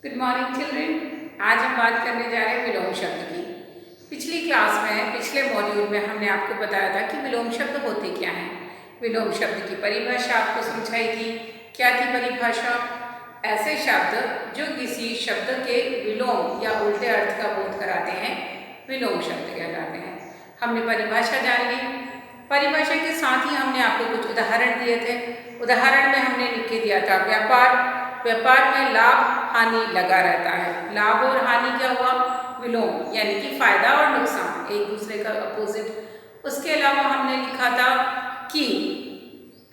Good morning children. आज हम बात करने जा रहे हैं विलोम शब्द की। पिछली क्लास में पिछले मॉड्यूल में हमने आपको बताया था कि विलोम शब्द होते क्या हैं। विलोम शब्द की परिभाषा आपको समझाई थी। क्या थी परिभाषा? ऐसे शब्द जो किसी शब्द के विलोम या उल्टे अर्थ का बोध कराते हैं विलोम शब्द कहलाते हैं। हमने परिभाषा जान ली। परिभाषा के साथ ही हमने आपको कुछ उदाहरण दिए थे। उदाहरण में हमने लिख के दिया था व्यापार। व्यापार में लाभ हानि लगा रहता है। लाभ और हानि क्या हुआ? विलोम, यानी कि फायदा और नुकसान एक दूसरे का अपोजिट। उसके अलावा हमने लिखा था कि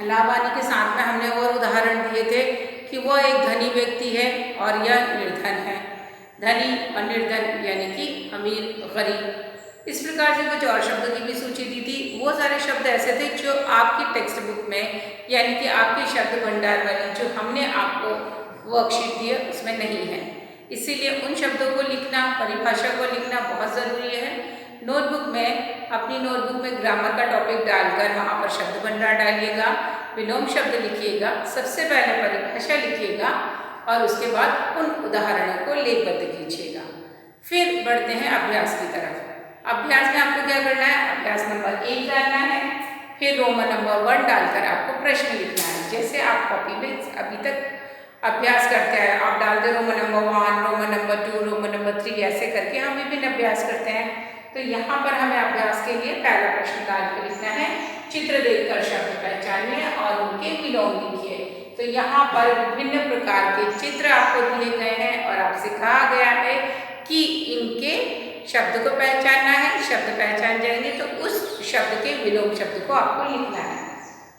लाभ हानि के साथ में हमने और उदाहरण दिए थे कि वह एक धनी व्यक्ति है और यह निर्धन है। धनी और निर्धन यानी कि अमीर गरीब। इस प्रकार से कुछ और शब्दों की भी सूची दी थी। वो सारे शब्द ऐसे थे जो आपकी टेक्स्ट बुक में यानी कि आपके शब्द भंडार वाली जो हमने आपको वर्कशीट दी है उसमें नहीं है। इसीलिए उन शब्दों को लिखना, परिभाषा को लिखना बहुत ज़रूरी है। नोटबुक में, अपनी नोटबुक में ग्रामर का टॉपिक डालकर वहाँ पर शब्द भंडार डालिएगा, विलोम शब्द लिखिएगा, सबसे पहले परिभाषा लिखिएगा और उसके बाद उन उदाहरणों को लेखबद्ध कीजिएगा। फिर बढ़ते हैं अभ्यास की तरफ। अभ्यास में आपको क्या करना है? अभ्यास नंबर 1 डालना है, फिर रोमन नंबर 1 डालकर आपको प्रश्न लिखना है। जैसे आप कॉपी में अभी तक अभ्यास करते हैं, आप डालते Roman number 1, Roman number 2, Roman number 3 ऐसे करके हम विभिन्न अभ्यास करते हैं। तो यहाँ पर हमें अभ्यास के लिए पहला प्रश्न डाल के लिखना है, चित्र देखकर शब्द पहचानिए और उनके विलोम लिखिए। तो यहाँ पर विभिन्न प्रकार के चित्र आपको दिए गए हैं और आपसे कहा गया है कि इनके शब्द को पहचानना है। शब्द पहचान जाएंगे तो उस शब्द के विलोम शब्द को आपको लिखना है।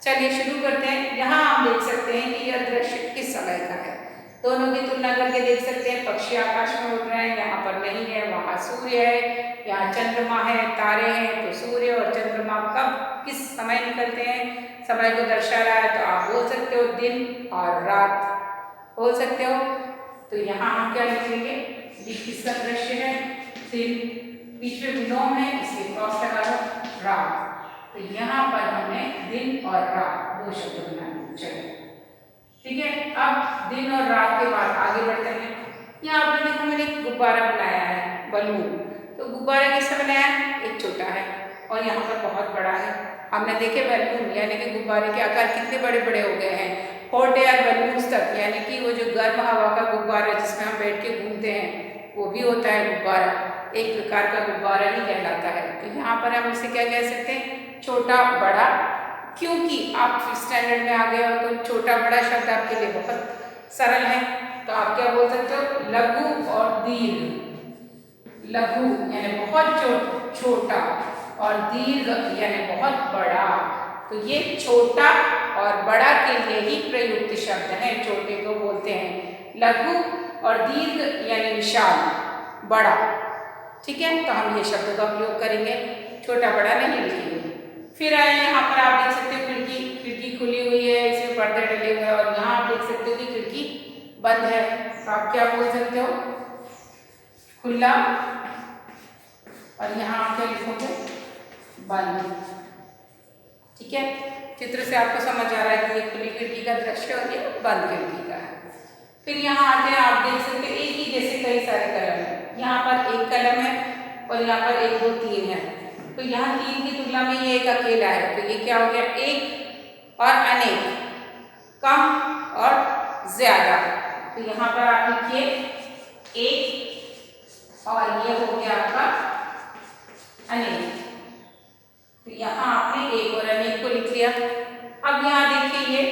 चलिए शुरू करते हैं। यहाँ आप देख सकते हैं कि यह दृश्य किस समय का है। दोनों की तुलना करके देख सकते हैं। पक्षी आकाश में उड़ रहे हैं, यहाँ पर नहीं है, वहाँ सूर्य है, यहाँ चंद्रमा है, तारे हैं। तो सूर्य और चंद्रमा कब किस समय निकलते हैं, समय को दर्शा रहा है। तो आप बोल सकते हो दिन और रात बोल सकते हो। तो यहाँ हम क्या लिखेंगे? ये किसका दृश्य है? दिन, बीच में विलोम है इसलिए क्रॉस लगा दो, रात। तो यहाँ पर हमने दिन और रात दो शब्द बनाए। चलिए ठीक है। अब दिन और रात के बाद आगे बढ़ते हैं। यहाँ आपने देखो मैंने एक गुब्बारा बनाया है, बलून। तो गुब्बारा किससे बनाया है? एक छोटा है और यहाँ पर बहुत बड़ा है। हमने देखे बैलून यानी कि गुब्बारे के आकार कितने बड़े बड़े हो गए हैं। हॉट एयर बलून्स तक, यानी कि वो जो गर्म हवा का गुब्बारा जिसमें हम बैठ के घूमते हैं वो भी होता है गुब्बारा, एक प्रकार का गुब्बारा ही कहलाता है। तो यहाँ पर हम इसे क्या कह सकते हैं? छोटा बड़ा। क्योंकि आप स्टैंडर्ड में आ गए हो तो छोटा बड़ा शब्द आपके लिए बहुत सरल है। तो आप क्या बोल सकते हो? लघु और दीर्घ। लघु यानी बहुत छोटा और दीर्घ यानी बहुत बड़ा। तो ये छोटा और बड़ा के लिए ही प्रयुक्त शब्द हैं। छोटे को बोलते हैं लघु और दीर्घ यानी विशाल, बड़ा। ठीक है, तो हम ये शब्द का प्रयोग करेंगे, छोटा बड़ा नहीं लिखेंगे। फिर आए यहाँ पर आप देख सकते हो खिड़की। खिड़की खुली हुई है, इसमें पर्दे डले हुए हैं और यहाँ आप देख सकते हो कि खिड़की बंद है। तो आप क्या बोल सकते हो? खुला। और यहाँ आप क्या लिखोगे? बंद। ठीक है, चित्र से आपको समझ आ रहा है कि ये खुली खिड़की का दृश्य और ये बंद खिड़की का है। फिर यहाँ आते हैं, आप देख सकते हैं एक ही जैसे कई सारे कलम है। यहाँ पर एक कलम है और यहाँ पर 1 2 3 है। तो यहाँ 3 की तुलना में ये एक अकेला है। तो ये क्या हो गया? एक और अनेक, कम और ज्यादा। तो यहाँ पर आप लिखिए एक और ये हो गया आपका अनेक। तो यहाँ आपने एक और अनेक को लिख लिया। अब यहाँ देखिए ये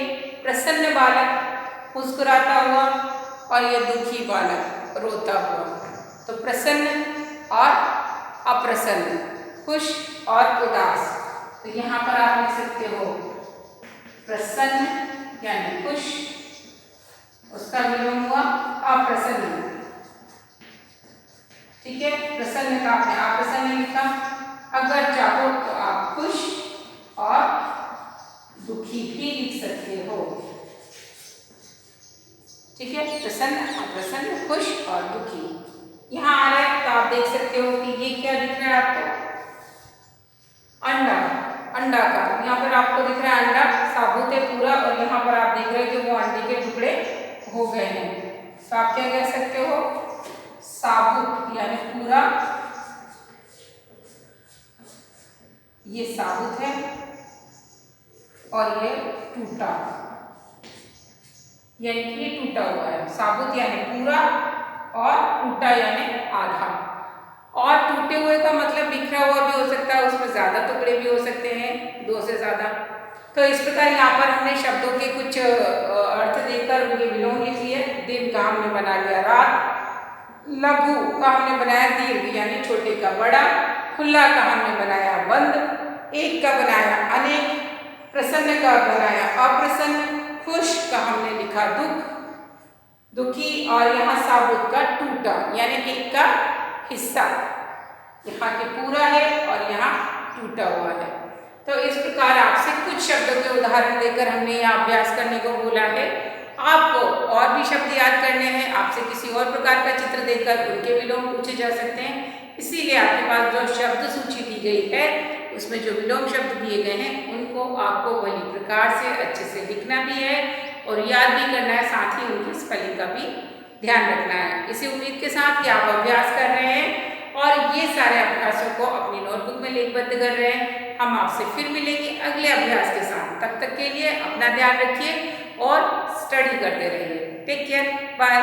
प्रसन्न बालक मुस्कुराता हुआ और ये दुखी बालक रोता हुआ। तो प्रसन्न और अप्रसन्न, खुश और उदास। तो यहाँ पर आप लिख सकते हो प्रसन्न यानी खुश, उसका विलोम हुआ अप्रसन्न। ठीक है, प्रसन्न का आपने अप्रसन्न लिखा। अगर चाहो तो आप खुश और दुखी भी लिख सकते हो। ठीक है, प्रसन्न अप्रसन्न, खुश और दुखी। यहाँ आ रहा है तो आप देख सकते हो कि ये क्या दिख रहा है आपको? अंडा, अंडाकार। यहाँ पर आपको दिख रहा है अंडा साबुत है पूरा और यहाँ पर आप देख रहे हो कि वो अंडे के टुकड़े हो गए हैं। तो आप क्या कह सकते हो, साबुत यानी पूरा, ये साबुत है और ये टूटा, यानी कि ये टूटा हुआ है। साबुत यानी पूरा और टूटा यानी आधा। और टूटे हुए का मतलब बिखरा हुआ भी हो सकता है, उसमें ज्यादा टुकड़े भी हो सकते हैं, 2 से ज्यादा। तो इस प्रकार यहाँ पर हमने शब्दों के कुछ अर्थ देकर उनके विलोम लिख लिए। दिन का हमने बना लिया रात, लघु का हमने बनाया दीर्घ यानी छोटे का बड़ा, खुला का हमने बनाया बंद, एक का बनाया अनेक, प्रसन्न का बनाया अप्रसन्न, खुश का हमने लिखा दुख, दुखी, और यहाँ साबुत का टूटा यानी एक का हिस्सा, यहाँ के पूरा है और यहाँ टूटा हुआ है। तो इस प्रकार आपसे कुछ शब्दों के उदाहरण देकर हमने यहाँ अभ्यास करने को बोला है। आपको और भी शब्द याद करने हैं, आपसे किसी और प्रकार का चित्र देकर उनके विलोम पूछे जा सकते हैं। इसीलिए आपके पास जो शब्द सूची दी गई है उसमें जो विलोम शब्द दिए गए हैं उनको आपको वही प्रकार से अच्छे से लिखना भी है और याद भी करना है, साथ ही उनकी स्पेलिंग का भी ध्यान रखना है। इसी उम्मीद के साथ कि आप अभ्यास कर रहे हैं और ये सारे अभ्यासों को अपनी नोटबुक में लिखबद्ध कर रहे हैं। हम आपसे फिर मिलेंगे अगले अभ्यास के साथ। तब तक के लिए अपना ध्यान रखिए और स्टडी करते रहिए। Take care, bye.